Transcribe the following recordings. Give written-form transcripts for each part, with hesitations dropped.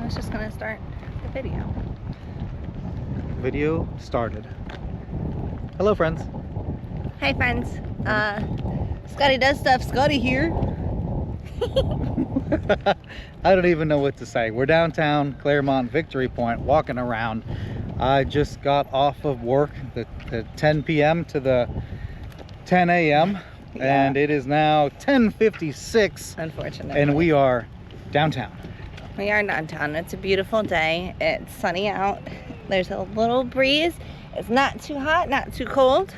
was just gonna start the video. Video started. Hello, friends. Hi, friends. Scotty does stuff. Scotty here. I don't even know what to say. We're downtown Clermont, Victory Point, walking around. I just got off of work, the 10 p.m. to the 10 a.m. Yeah. And it is now 10:56. Unfortunately. And we are downtown. We are downtown. It's a beautiful day. It's sunny out. There's a little breeze. It's not too hot, not too cold.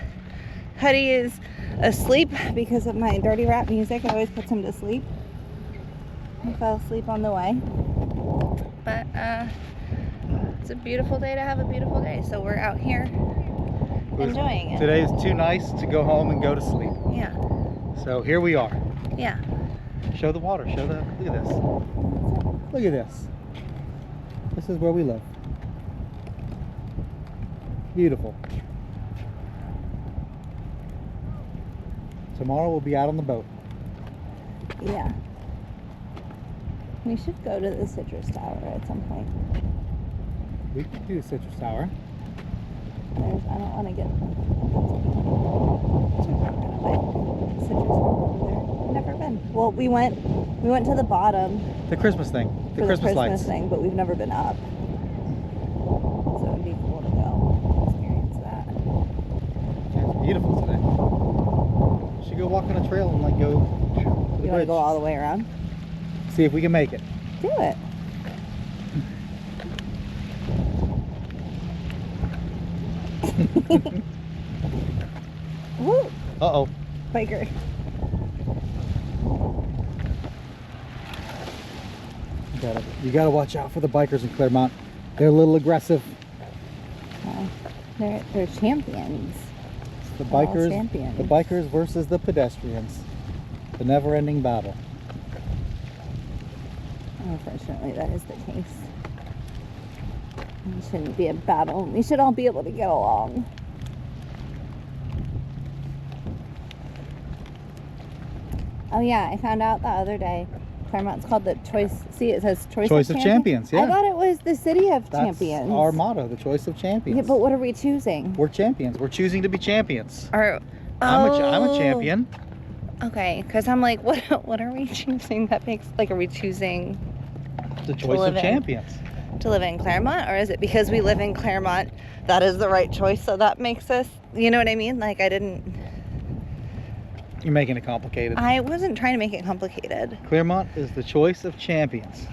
Huddy is asleep because of my dirty rap music. It always puts him to sleep. He fell asleep on the way. But it's a beautiful day to have a beautiful day. So we're out here enjoying it. Today is too nice to go home and go to sleep. Yeah. So here we are. Yeah. Show the water. Show the. Look at this. Look at this. This is where we live. Beautiful. Tomorrow we'll be out on the boat. Yeah. We should go to the Citrus Tower at some point. We could do Citrus Tower. I don't want to get Citrus Tower over there. Never been. Well, we went to the bottom. The Christmas thing. The for Christmas the lights. thing, but we've never been up. So it'd be cool to go experience that. It's beautiful today. We should go walk on a trail and like go to the You want to bridge. go all the way around? See if we can make it. Do it. Woo! Uh-oh. Biker. You gotta watch out for the bikers in Clermont. They're a little aggressive. They're champions. The They're all bikers, champions. the bikers versus the pedestrians. The never-ending battle. Unfortunately, that is the case. It shouldn't be a battle. We should all be able to get along. Oh yeah, I found out the other day. Clermont's called the choice. See, it says choice of champions. Yeah. I thought it was the city of That's champions. our motto, the choice of champions. Yeah, but what are we choosing? We're champions. We're choosing to be champions. Or, I'm a champion. Okay, because I'm like, what are we choosing? That makes like, are we choosing The choice of champions. to live in Clermont, or is it because we live in Clermont that is the right choice? So that makes us, you know what I mean? Like I didn't. You're making it complicated. I wasn't trying to make it complicated. Clermont is the choice of champions.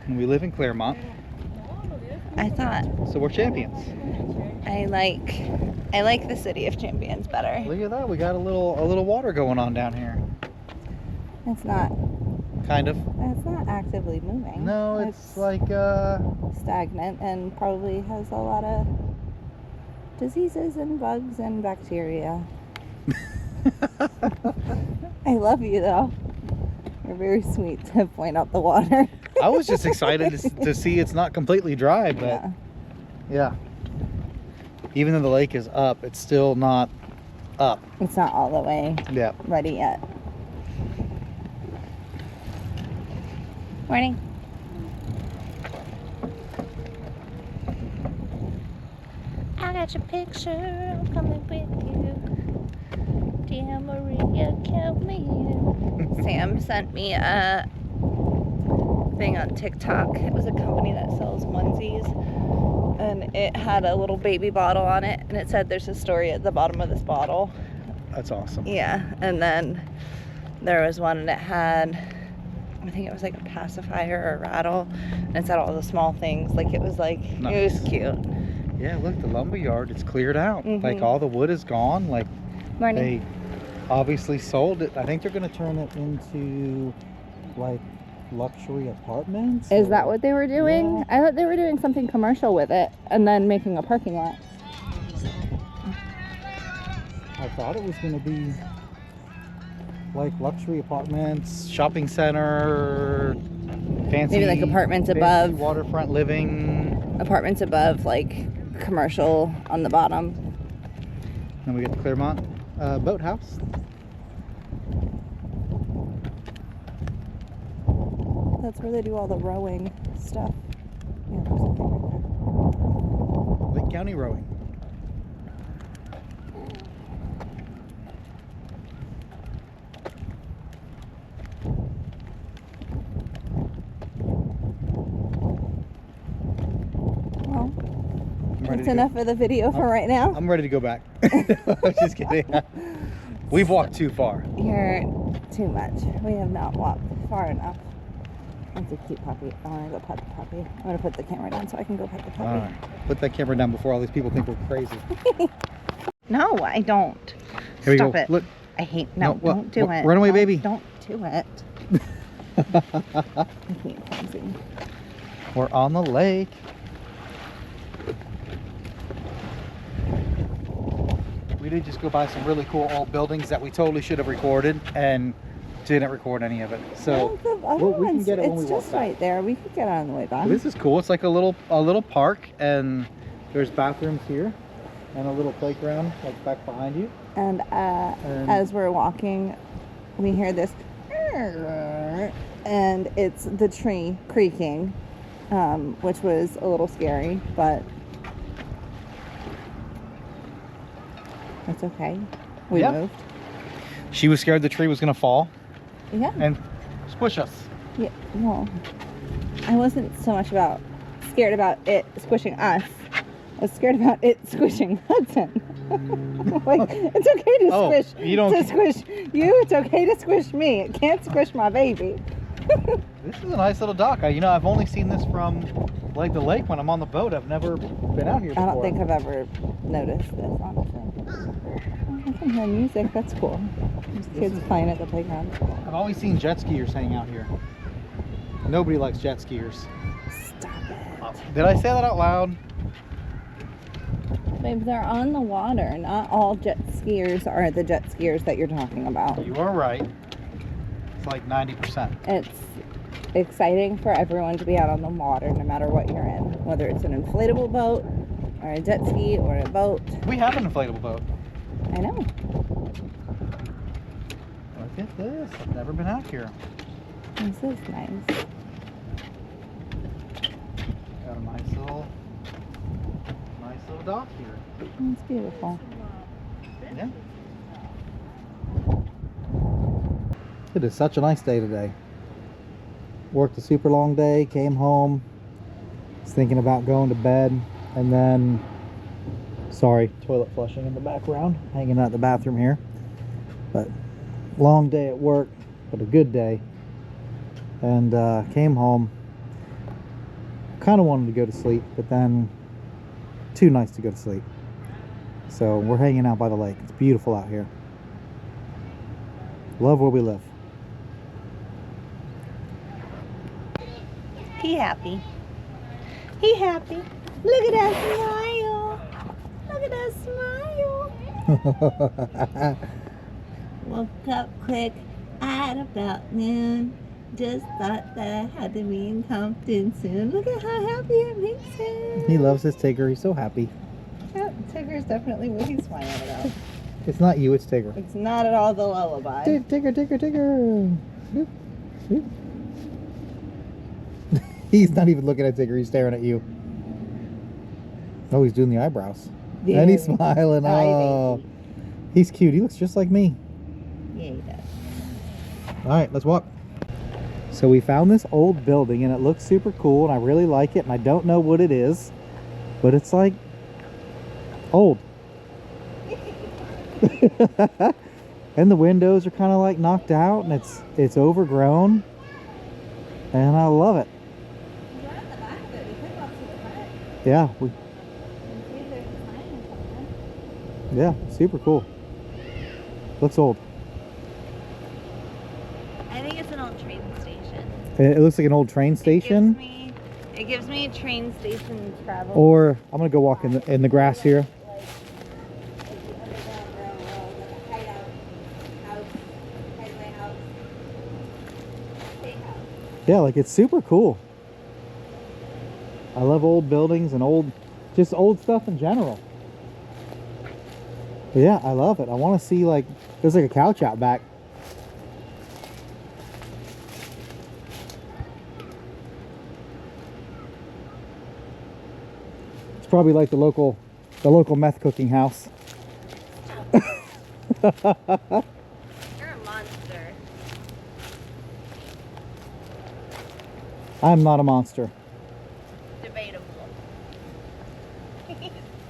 And we live in Clermont, I thought so we're champions. I like the city of champions better. Look at that. We got a little water going on down here. It's not. Kind of. It's not actively moving. No, it's like stagnant and probably has a lot of diseases and bugs and bacteria. I love you though. You're very sweet to point out the water. I was just excited to see it's not completely dry, but yeah. Even though the lake is up, it's still not up. It's not all the way ready yet. Morning. I got your picture. I'm coming with you. Dear Maria, count me in. Sam sent me a thing on TikTok. It was a company that sells onesies, and it had a little baby bottle on it, and it said there's a story at the bottom of this bottle. That's awesome. Yeah, and then there was one that had, I think it was like a pacifier or a rattle, and it said all the small things. Like it was Nice. It was cute. Yeah, look, the lumber yard, it's cleared out. Mhm. Like all the wood is gone. Like Morning. they obviously sold it. I think they're going to turn it into like luxury apartments. Is that what they were doing? Yeah. I thought they were doing something commercial with it and then making a parking lot. I thought it was going to be like luxury apartments, shopping center, fancy. Maybe like apartments fancy above. waterfront living. Apartments above, like commercial on the bottom. Then we get the Clermont boathouse. That's where they do all the rowing stuff. Yeah, there's something right there. Lake County rowing. Well, I'm ready that's to enough go. of the video for right now. I'm ready to go back. I'm just kidding. We've walked too far. You're too much. We have not walked far enough. That's a cute puppy. I want to go pet the puppy. I'm going to put the camera down so I can go pet the puppy. All right. Put that camera down before all these people think we're crazy. No, I don't. Here we Stop go. it. Look. I hate. No, what? don't do it. Run away, Don't- baby. Don't do it. I hate clumsy. We're on the lake. We did just go by some really cool old buildings that we totally should have recorded and didn't record any of it. So Well, the other we can ones, get it when we it's walk just back. right there. We could get on the way back. This is cool. It's like a little park, and there's bathrooms here and a little playground like back behind you. And as we're walking, we hear this, and it's the tree creaking, which was a little scary, but it's okay. We Yeah. moved. She was scared the tree was gonna fall Yeah. and squish us. Yeah. Well, I wasn't so much scared about it squishing us. I was scared about it squishing Hudson. Like, it's okay to Oh, squish you don't- to squish you. It's okay to squish me. It can't squish my baby. This is a nice little dock. I've only seen this from like the lake when I'm on the boat. I've never been out here before. I don't think I've ever noticed this, honestly. Oh, I can hear music. That's cool. There's kids playing at the playground. I've always seen jet skiers hanging out here. Nobody likes jet skiers. Stop it. Did I say that out loud? Babe, they're on the water. Not all jet skiers are the jet skiers that you're talking about. You are right. It's like 90%. It's exciting for everyone to be out on the water, no matter what you're in. Whether it's an inflatable boat, or a jet ski, or a boat. We have an inflatable boat. I know. Look at this. I've never been out here. This is nice. Got a nice little dock here. It's beautiful. Yeah. It is such a nice day today. Worked a super long day, came home, was thinking about going to bed, and then, sorry, toilet flushing in the background, hanging out the bathroom here. But long day at work, but a good day. And came home, kind of wanted to go to sleep, but then too nice to go to sleep. So we're hanging out by the lake. It's beautiful out here. Love where we live. He happy. He happy. Look at that smile. Look at that smile. Woke up quick at about noon. Just thought that I had to be in Compton soon. Look at how happy it makes him. He loves his Tigger. He's so happy. Yeah, Tigger's definitely what he's smiling about. It's not you, it's Tigger. It's not at all the lullaby. Tigger, Tigger, Tigger. Snoop, snoop. He's not even looking at Tigger. He's staring at you. Oh, he's doing the eyebrows. Yeah. And he's smiling. Hi, Oh, baby. he's cute. He looks just like me. Yeah, he does. All right, let's walk. So we found this old building and it looks super cool and I really like it and I don't know what it is, but it's like old. And the windows are kind of like knocked out and it's overgrown and I love it. We're at the back of it. We could walk to the front Yeah, and see if there's a sign or something. yeah, super cool. Looks old. I think it's an old train station. It looks like an old train station. It gives me train station travel. Or I'm gonna go walk in the grass here. Yeah, like it's super cool. I love old buildings and just old stuff in general. But yeah, I love it. I want to see there's like a couch out back. probably like the local meth cooking house. You're a monster. I'm not a monster. Debatable.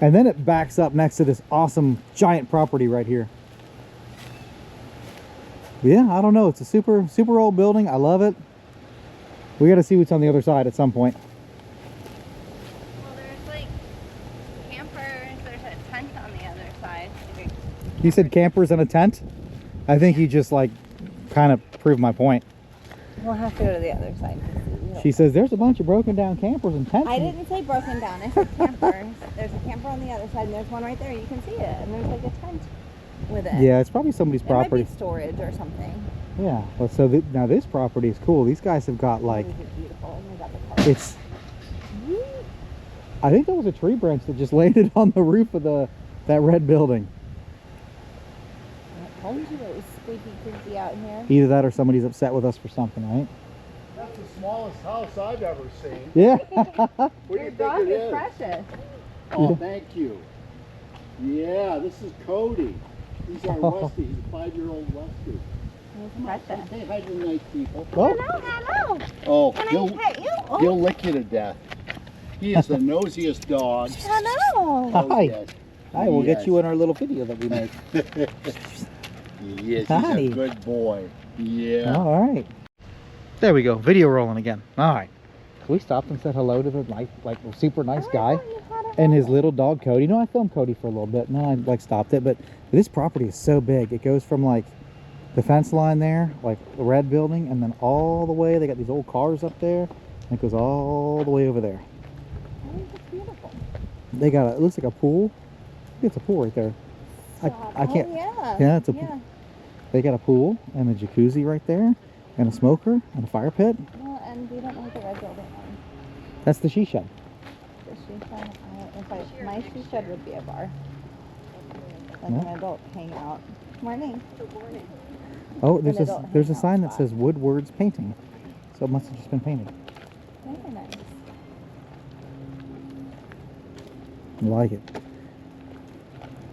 And then it backs up next to this awesome giant property right here. Yeah, I don't know. It's a super old building. I love it. We got to see what's on the other side at some point. Well, there's like campers. There's a tent on the other side. You said campers and a tent? I think you just like kind of proved my point. We'll have to go to the other side. She says there's a bunch of broken down campers and tents. I didn't say broken down. I said campers. There's a camper on the other side, and there's one right there. You can see it, and there's like a tent with it. Yeah, it's probably somebody's property. It might be storage or something. Yeah. Well, so now this property is cool. These guys have got like This is beautiful. Oh my God, the colors. it's. I think there was a tree branch that just landed on the roof of that red building. I told you it was spooky, creepy out here. Either that or somebody's upset with us for something, right? That's the smallest house I've ever seen. Yeah. What do Your you dog think it is is? precious. Oh, thank you. Yeah, this is Cody. He's our Westie. He's a 5-year-old Westie. He's precious. Say hi to the nice people. Oh, Hello. Oh, Can I pet you? Oh. he'll lick you to death. He is the nosiest dog. Hello. Hi. yes. hi. We'll get Yes. you in our little video that we made. Yes, Hi. he's a good boy. Yeah. All right. There we go. Video rolling again. All right. So we stopped and said hello to the super nice guy and his little dog Cody. You know, I filmed Cody for a little bit, and then I stopped it. But this property is so big. It goes from like the fence line there, like the red building, and then all the way. They got these old cars up there, and it goes all the way over there. It's beautiful. They got it looks like a pool. I think it's a pool right there. I can't. Oh, yeah. Yeah, it's a. Yeah. They got a pool and a jacuzzi right there, and a smoker and a fire pit. Well, and we don't know what the red building is. That's the she shed. The she shed. My she shed would be a bar. Like Yeah. an adult hangout. Morning. Oh, there's An a adult there's a hangout sign that spot. says Woodward's Painting, so it must have just been painted. Very nice. I like it.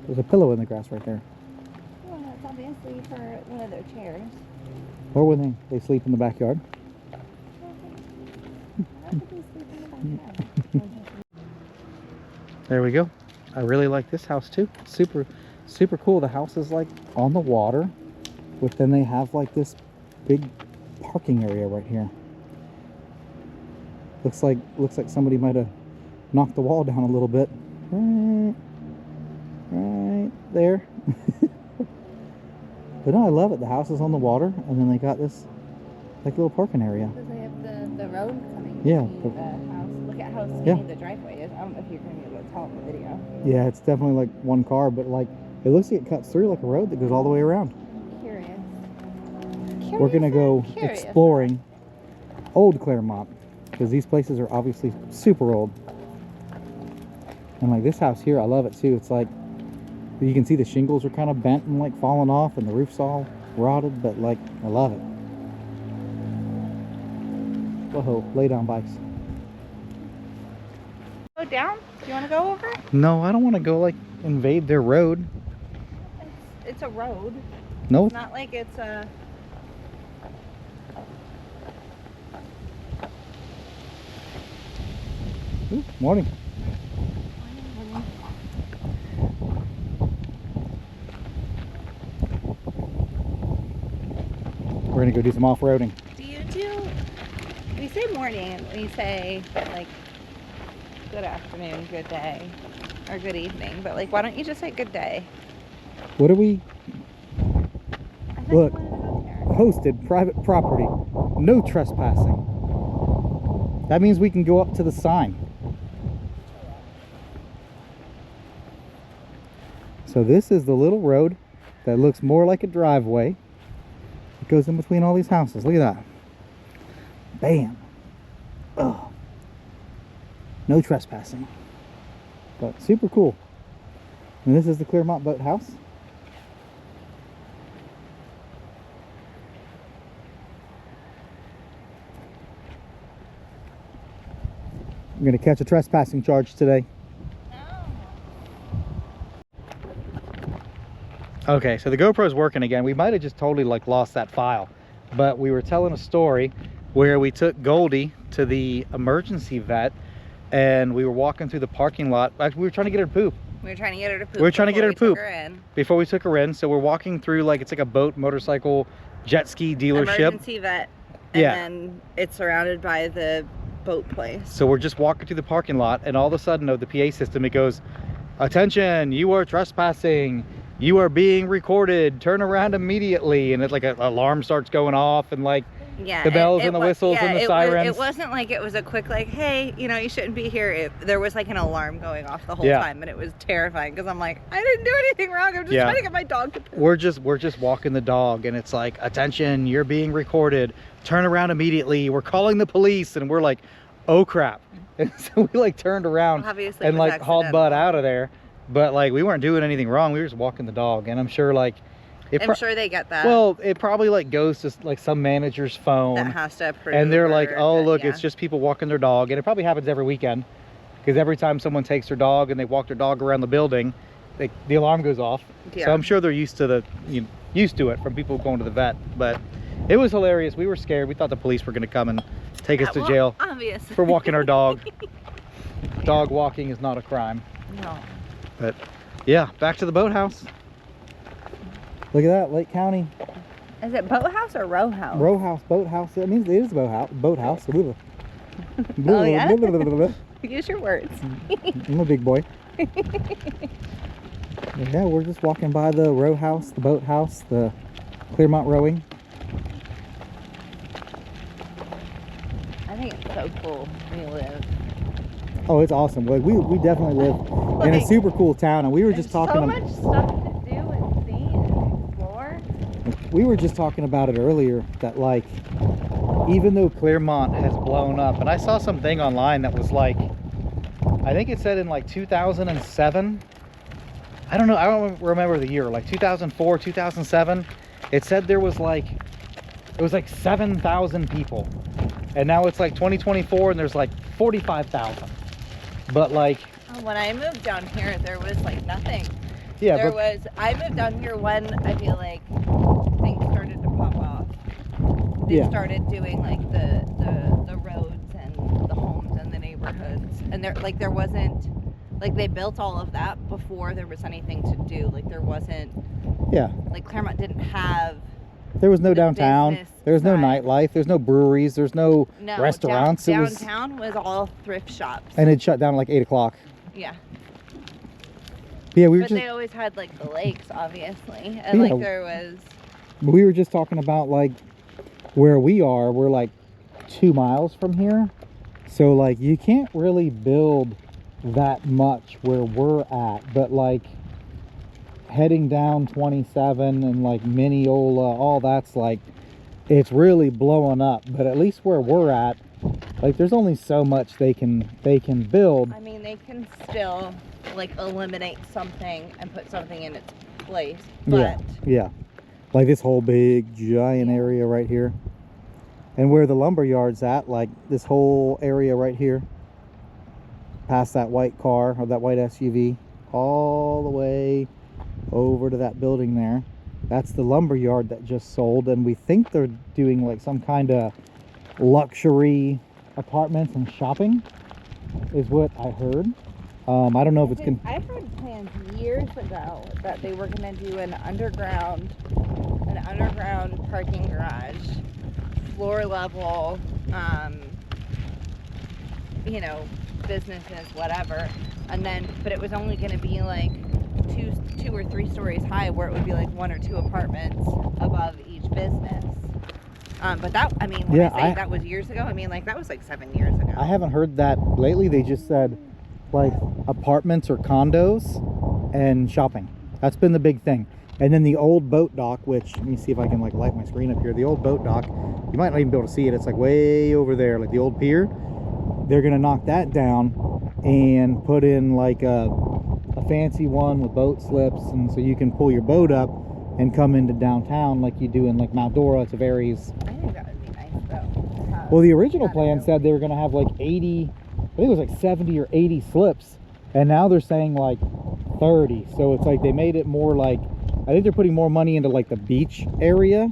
There's a pillow in the grass right there. Well, that's obviously for one of their chairs. Or when they sleep in the backyard. Why would they sleep in the backyard? There we go. I really like this house too. It's super cool. The house is like on the water, but then they have like this big parking area right here. Looks like somebody might have knocked the wall down a little bit. Right there. But no, I love it. The house is on the water, and then they got this like little parking area. Because they have the road coming Yeah, to the house. Look at how skinny Yeah. the driveway is. I don't know if you're going to be able to tell in the video. Yeah, it's definitely like one car, but like it looks like it cuts through like a road that goes all the way around. Curious. We're gonna go Curious. exploring old Clermont because these places are obviously super old. And like this house here, I love it too. It's like you can see the shingles are kind of bent and like falling off, and the roof's all rotted, but like I love it. Whoa, lay down bikes. Go down? Do you want to go over? No, I don't want to go like invade their road. It's a road. No, It's not like it's a... Ooh, morning. We're gonna go do some off-roading. Do you do... We say morning and we say like good afternoon, good day, or good evening. But like, why don't you just say good day? What are we? I thought Look. you wanted to go there. Posted private property, no trespassing. That means we can go up to the sign. So this is the little road that looks more like a driveway. It goes in between all these houses. Look at that. Bam. Oh. No trespassing. But super cool. And this is the Clermont Boat House. I'm going to catch a trespassing charge today. Okay, so the GoPro's working again. We might have just totally like lost that file, but we were telling a story where we took Goldie to the emergency vet, and we were walking through the parking lot. Actually, we were trying to get her to poop. We were trying to get her to poop. We were trying to get her to poop before we took her in. So we're walking through, like, it's like a boat, motorcycle, jet ski dealership. Emergency vet. And Yeah. then it's surrounded by the boat place. So we're just walking through the parking lot, and all of a sudden, the PA system, it goes, "Attention, you are trespassing. You are being recorded. Turn around immediately." And it's like an alarm starts going off, and like Yeah, the bells and the whistles and the sirens. It wasn't like it was a quick like, hey, you know, you shouldn't be here. There was like an alarm going off the whole time, and it was terrifying because I'm like, I didn't do anything wrong. I'm just trying to get my dog to poop. We're just walking the dog, and it's like, "Attention, you're being recorded. Turn around immediately. We're calling the police." And we're like, "Oh crap!" And so we like turned around and like hauled butt out of there. But like we weren't doing anything wrong. We were just walking the dog, and I'm sure like I'm sure they get that. Well, it probably like goes to like some manager's phone that has to approve, and they're like, "Oh, look, it's just people walking their dog." And it probably happens every weekend, because every time someone takes their dog and they walk their dog around the building, the alarm goes off. Yeah. So I'm sure they're used to it from people going to the vet. But it was hilarious. We were scared. We thought the police were going to come and take us to jail obviously, for walking our dog. Dog walking is not a crime. No. But yeah, back to the boathouse. Look at that, Lake County. Is it boathouse or row house? Row house, boathouse. It means it is a boathouse. Boathouse. Oh yeah. Use your words. I'm a big boy. Yeah, we're just walking by the row house, the boathouse, the Clermont rowing. I think it's so cool. We live. Oh, it's awesome. Like, we definitely live in a super cool town, and we were just talking. So much stuff to do and see and explore. We were just talking about it earlier, that like, even though Clermont has blown up, and I saw something online that was like, I think it said in like 2007. I don't know. I don't remember the year. Like 2004, 2007. It said there was like, it was like 7,000 people, and now it's like 2024, and there's like 45,000. But like, when I moved down here, there was like nothing. Yeah, I moved down here when I feel like things started to pop off. They started doing like the roads and the homes and the neighborhoods, and there wasn't, like, they built all of that before there was anything to do. Like there wasn't. Yeah. Like Clermont didn't have. There was no downtown. There was no nightlife. There's no breweries. There's no restaurants. Downtown was all thrift shops. And it shut down at like 8 o'clock. Yeah. Yeah, but they always had like the lakes, obviously, and like there was. We were just talking about like where we are. We're like 2 miles from here, so like you can't really build that much where we're at. But like heading down 27 and like Mineola, all that's like, it's really blowing up. But at least where we're at, like there's only so much they can build. I mean, they can still like eliminate something and put something in its place. But yeah, like this whole big giant area right here, and where the lumber yard's at, like this whole area right here, past that white car or that white SUV, all the way over to that building there, that's the lumber yard that just sold. And we think they're doing like some kind of luxury apartments and shopping is what I heard. I don't know if it's I heard plans years ago that they were going to do an underground parking garage, floor level, you know, businesses, whatever, and then, but it was only going to be like two or 3 stories high, where it would be like 1 or 2 apartments above each business. But that, I mean, when I say that was years ago, I mean like that was like 7 years ago. I haven't heard that lately. They just said like apartments or condos and shopping. That's been the big thing. And then the old boat dock, which, let me see if I can like light my screen up here. The old boat dock, you might not even be able to see it. It's like way over there, like the old pier. They're gonna knock that down and put in like a fancy one with boat slips, and so you can pull your boat up and come into downtown like you do in like Mount Dora, Tavares. I think that would be nice though. Well, the original plan said they were gonna have like 80, I think it was like 70 or 80 slips, and now they're saying like 30. So it's like they made it more like think they're putting more money into like the beach area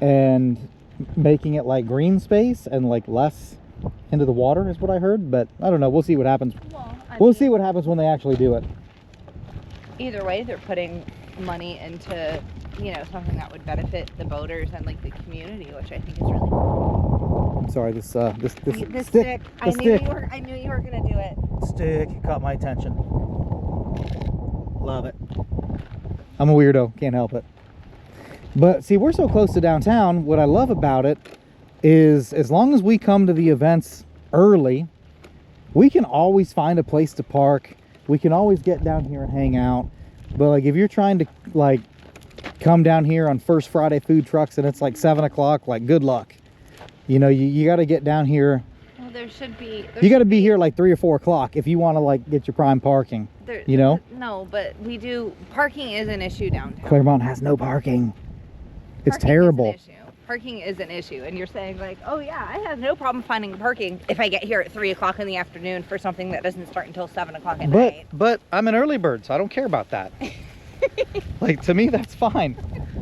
and making it like green space and like less into the water is what I heard. But I don't know. We'll see what happens. Well, We'll see what happens when they actually do it. Either way, they're putting money into, you know, something that would benefit the boaters and like the community, which I think is really cool. I'm sorry, this The stick. I knew you were gonna do it. Stick caught my attention. Love it. I'm a weirdo, can't help it. But see, we're so close to downtown. What I love about it is as long as we come to the events early, we can always find a place to park. We can always get down here and hang out. But like if you're trying to like come down here on First Friday food trucks and it's like 7 o'clock, like good luck. You know, you got to get down here. Well, You got to be here like 3 or 4 o'clock if you want to like get your prime parking. You know? No, but parking is an issue downtown. Clermont has no parking. It's Parking terrible. is an issue. Parking is an issue, and you're saying like, oh yeah, I have no problem finding parking if I get here at 3 o'clock in the afternoon for something that doesn't start until 7 o'clock at night. But I'm an early bird, so I don't care about that. Like to me, that's fine.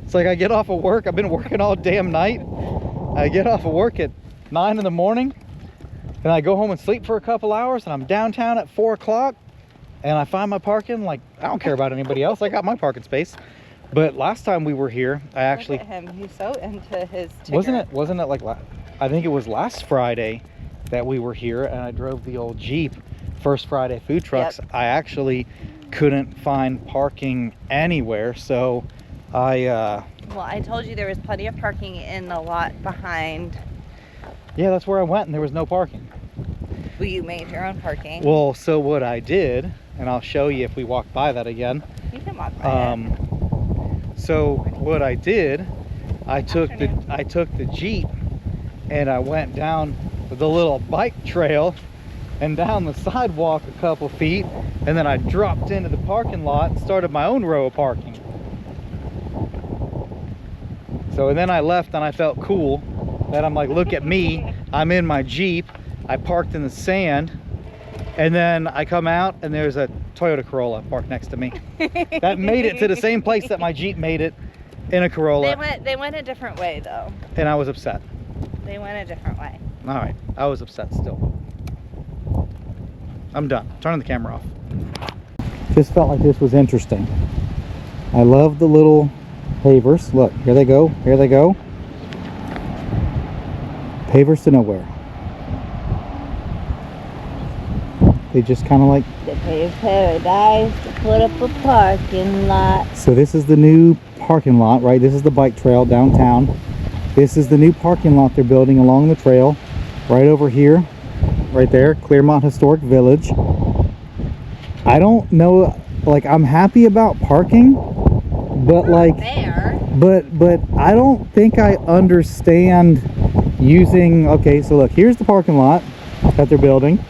It's like I get off of work. I've been working all damn night. I get off of work at 9 in the morning, and I go home and sleep for a couple hours, and I'm downtown at 4 o'clock, and I find my parking. Like I don't care about anybody else. I got my parking space. But last time we were here, I actually... Look at him. He's so into his ticker. Wasn't it like... I think it was last Friday that we were here, and I drove the old Jeep, First Friday food trucks. Yep. I actually couldn't find parking anywhere, so I... Well, I told you there was plenty of parking in the lot behind. Yeah, that's where I went, and there was no parking. Well, you made your own parking. Well, so what I did, and I'll show you if we walk by that again. You can walk by it. So what I did, I took the Jeep and I went down the little bike trail and down the sidewalk a couple feet, and then I dropped into the parking lot and started my own row of parking. So and then I left and I felt cool that I'm like, look at me, I'm in my Jeep, I parked in the sand, and then I come out and there's a Toyota Corolla parked next to me. That made it to the same place that my Jeep made it in a Corolla. They went a different way though. And I was upset. They went a different way. All right, I was upset still. I'm done. Turning the camera off. Just felt like this was interesting. I love the little pavers. Look, here they go. Here they go. Pavers to nowhere. They just kind of like... The paved paradise to put up a parking lot. So this is the new parking lot, right? This is the bike trail downtown. This is the new parking lot they're building along the trail. Right over here. Right there. Clermont Historic Village. I don't know... Like, I'm happy about parking. But like... There. But I don't think I understand using... Okay, so look. Here's the parking lot that they're building.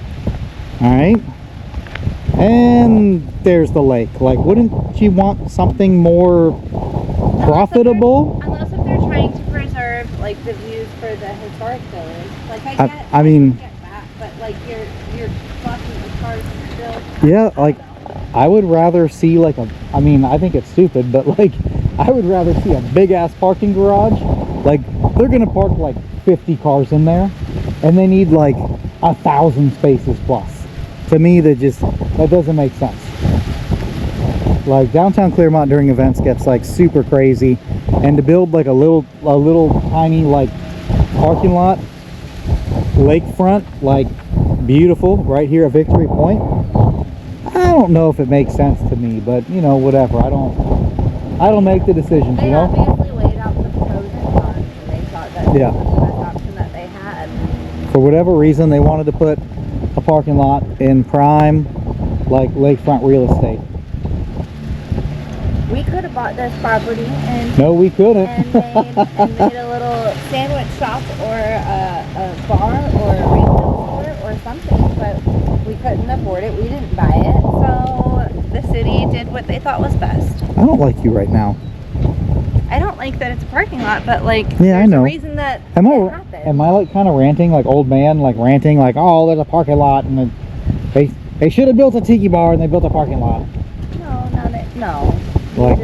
Alright, and there's the lake. Like, wouldn't you want something more profitable? Unless if they're trying to preserve like the views for the historic village. Like I get that, but like you're blocking the cars still. Yeah, like I would rather see like a, I mean, I think it's stupid, but like I would rather see a big ass parking garage. Like they're gonna park like 50 cars in there, and they need like 1,000 spaces plus. To me, that doesn't make sense. Like downtown Clermont during events gets like super crazy, and to build like a little tiny like parking lot, lakefront, like beautiful, right here at Victory Point. I don't know if it makes sense to me, but you know, whatever. I don't make the decisions. They you know. obviously laid out the pros and cons, and they thought that was the best option that they had. For whatever reason, they wanted to put a parking lot in prime, like lakefront real estate. We could have bought this property and no, we couldn't. and made a little sandwich shop or a bar or a retail store or something, but we couldn't afford it. We didn't buy it, so the city did what they thought was best. I don't like you right now. I don't like that it's a parking lot, but like, yeah, I know. a reason that am I like kind of ranting, like old man, like ranting, like, oh, there's a parking lot, and they should have built a tiki bar and they built a parking lot. No. Like,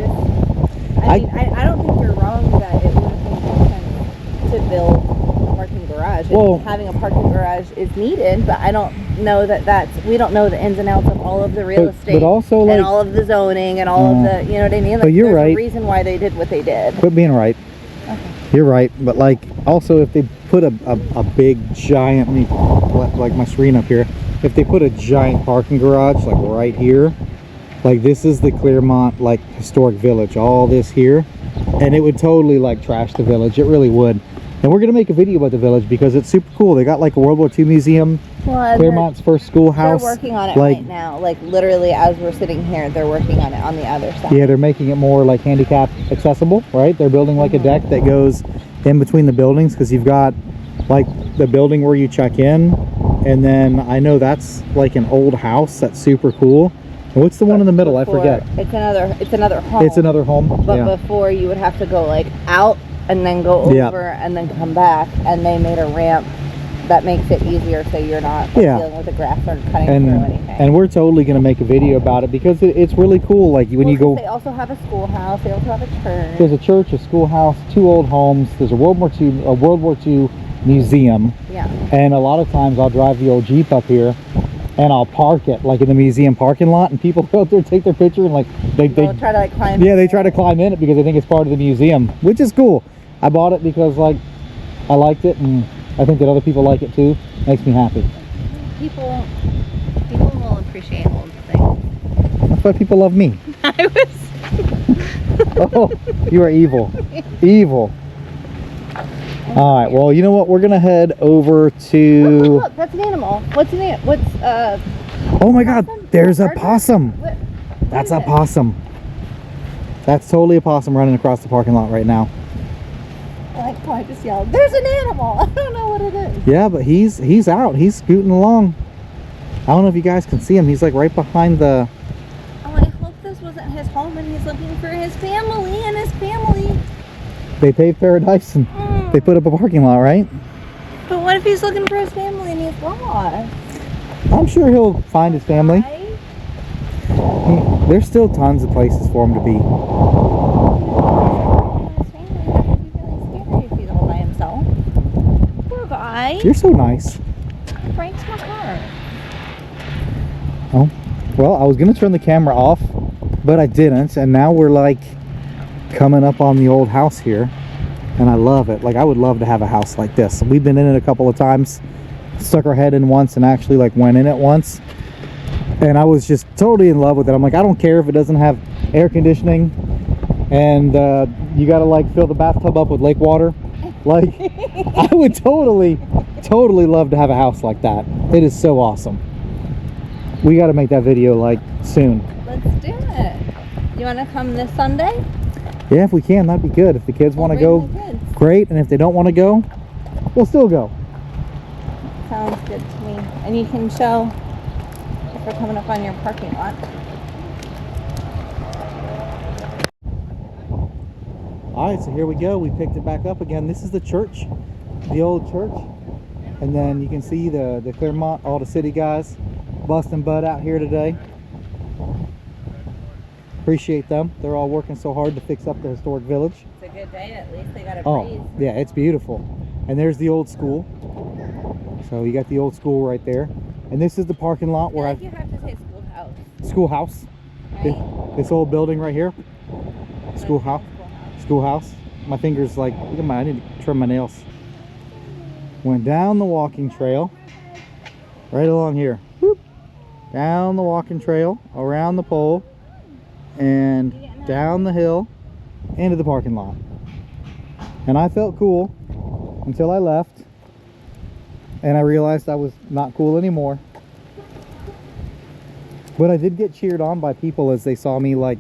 I mean, I don't think you're wrong that it would have made sense to build a parking garage. Well, Having a parking garage is needed, but I don't know that we don't know the ins and outs of all of the real estate. But also, like, and all of the zoning and all of the, you know what I mean? Like, but you're there's right. a reason why they did what they did. Quit being right. Okay. You're right, but like also if they put a big giant, let me like my screen up here. If they put a giant parking garage like right here, like this is the Clermont like historic village, all this here, and it would totally like trash the village. It really would. And we're gonna make a video about the village because it's super cool. They got like a World War II museum. Well, Clermont's first schoolhouse. They're working on it like, right now. Like literally as we're sitting here, they're working on it on the other side. Yeah, they're making it more like handicap accessible, right? They're building like a deck that goes in between the buildings because you've got like the building where you check in, and then I know that's like an old house that's super cool. And what's the one in the middle? I forget. It's another home. It's another home. But yeah. before you would have to go like out and then go over and then come back, and they made a ramp that makes it easier so you're not dealing with the grass or cutting through anything. And we're totally going to make a video about it because it's really cool. Like when you go, they also have a schoolhouse. They also have a church. There's a church, a schoolhouse, 2 old homes. There's a World War II museum. Yeah. And a lot of times I'll drive the old Jeep up here and I'll park it like in the museum parking lot, and people go up there, take their picture, and like they try to like climb. Yeah, they try to climb in it because they think it's part of the museum, which is cool. I bought it because like I liked it, and I think that other people like it too. Makes me happy. People will appreciate old things. That's why people love me. I was. Oh, you are evil. Evil. All right, well, you know what? We're gonna head over to. Look, that's an animal. What's an animal? Oh my God! There's a possum. What That's is a it? possum. That's totally a possum running across the parking lot right now. I probably just yelled, "There's an animal!" I don't know what it is. Yeah, but he's out. He's scooting along. I don't know if you guys can see him. He's like right behind the. Oh, I hope this wasn't his home and he's looking for his family and his family. They paved paradise and they put up a parking lot, right? But what if he's looking for his family and he's lost? I'm sure he'll find his family. Right? There's still tons of places for him to be. If he's all by himself. Poor guy. You're so nice. Breaks my heart. Oh, well, I was gonna turn the camera off, but I didn't, and now we're like coming up on the old house here, and I love it. Like I would love to have a house like this. We've been in it a couple of times, stuck our head in once, and actually like went in it once, and I was just totally in love with it. I'm like, I don't care if it doesn't have air conditioning, and you gotta like fill the bathtub up with lake water. Like I would totally love to have a house like that. It is so awesome. We got to make that video like soon. Let's do it. You want to come this Sunday? Yeah, if we can, that'd be good. If the kids want to go, great. And if they don't want to go, we'll still go. Sounds good to me. And you can show if we're coming up on your parking lot. All right, so here we go. We picked it back up again. This is the church, the old church. And then you can see the Clermont, all the city guys busting butt out here today. Appreciate them. They're all working so hard to fix up the historic village. It's a good day. At least they got a breeze. Oh, yeah, it's beautiful. And there's the old school. So you got the old school right there. And this is the parking lot where you have to say schoolhouse. Schoolhouse. Right? This old building right here. Schoolhouse. Schoolhouse. My fingers like, look at I need to trim my nails. Went down the walking trail. Right along here. Whoop. Down the walking trail, around the pole, and down the hill into the parking lot. And I felt cool until I left, and I realized I was not cool anymore. But I did get cheered on by people as they saw me like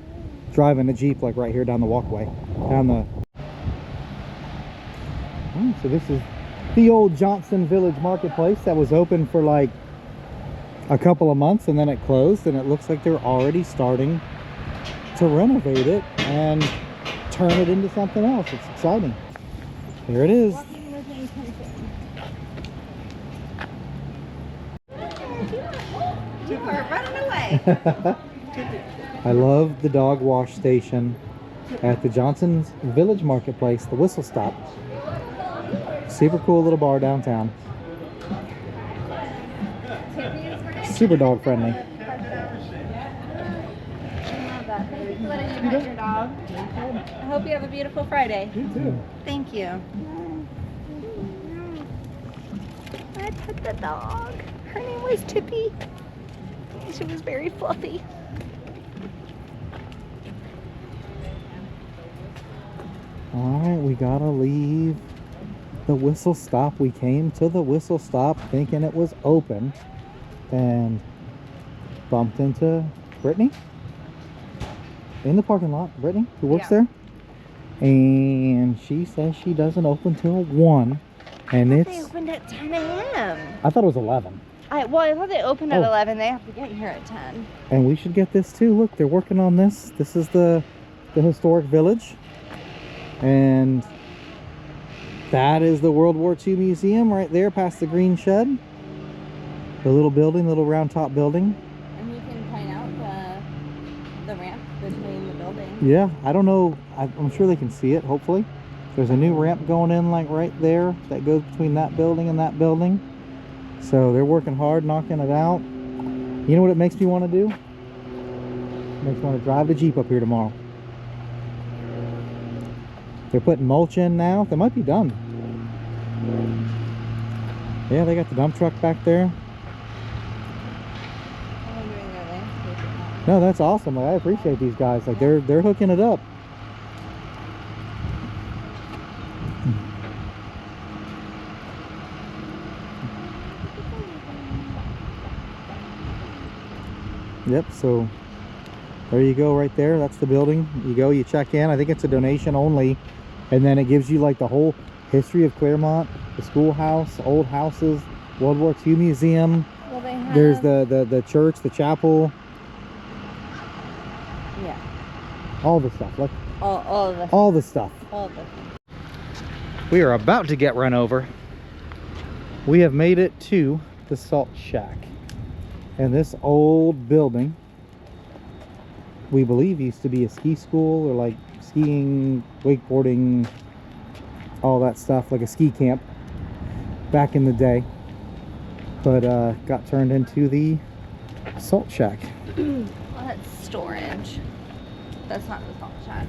driving a Jeep like right here down the walkway, down the. So this is the old Johnson Village Marketplace that was open for like a couple of months, and then it closed, and it looks like they're already starting to renovate it and turn it into something else. It's exciting. Here it is. You are running away. I love the dog wash station. at the Johnson's Village Marketplace, the Whistle Stop. Super cool little bar downtown. Super dog friendly. I hope you have a beautiful Friday. You too. Thank you. I pet the dog. Her name was Tippy. She was very fluffy. Alright, we gotta leave the Whistle Stop. We came to the Whistle Stop thinking it was open and bumped into Brittany in the parking lot. Brittany, who works there, and she says she doesn't open till 1, and They it's, opened at 10 a.m. I thought it was 11. I thought they opened at Oh. 11. They have to get here at 10. And we should get this too. Look, they're working on this. This is the historic village, and that is the World War II museum right there past the green shed. The little building, little round top building. And you can point out the ramp between the buildings. Yeah, I don't know. I'm sure they can see it, hopefully. There's a new ramp going in like right there that goes between that building and that building. So they're working hard, knocking it out. You know what it makes me want to do? It makes me want to drive the Jeep up here tomorrow. They're putting mulch in now. They might be done. Yeah, they got the dump truck back there. I'm doing their landscaping now. No, that's awesome. Like, I appreciate these guys. Like they're hooking it up. Yep, so there you go right there. That's the building. You go, you check in. I think it's a donation only. And then it gives you like the whole history of Clermont, the schoolhouse, old houses, World War II museum. Well, they have... There's the church, the chapel, Yeah. all the stuff. Like All of the... all the stuff. All of the... We are about to get run over. We have made it to the Salt Shack. And this old building, we believe used to be a ski school or like skiing, wakeboarding, all that stuff, like a ski camp back in the day. But got turned into the Salt Shack. Well, that's storage. That's not the salt shack.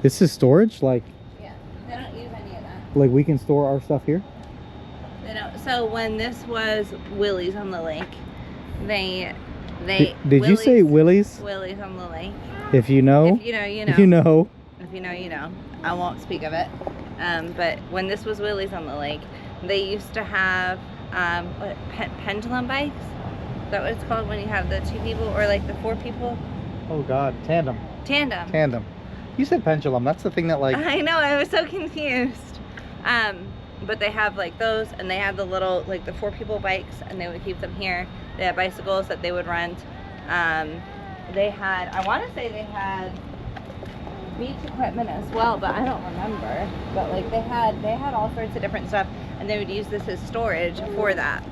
This is storage? Like Yeah. They don't use any of that. we can store our stuff here? They don't. So when this was Willie's on the lake, they Did you say Willie's? Willie's on the lake. If you know, If you know, you know. if you know. If you know, you know. I won't speak of it. But when this was Willie's on the lake, they used to have pendulum bikes. Is that what it's called when you have the 2 people or like the 4 people? Oh God, tandem. Tandem. You said pendulum. That's the thing that like. I know, I was so confused. But they have like those, and they had the little, like the 4 people bikes, and they would keep them here. They had bicycles that they would rent. They had, I want to say they had beach equipment as well, but I don't remember. But like they had all sorts of different stuff, and they would use this as storage for that.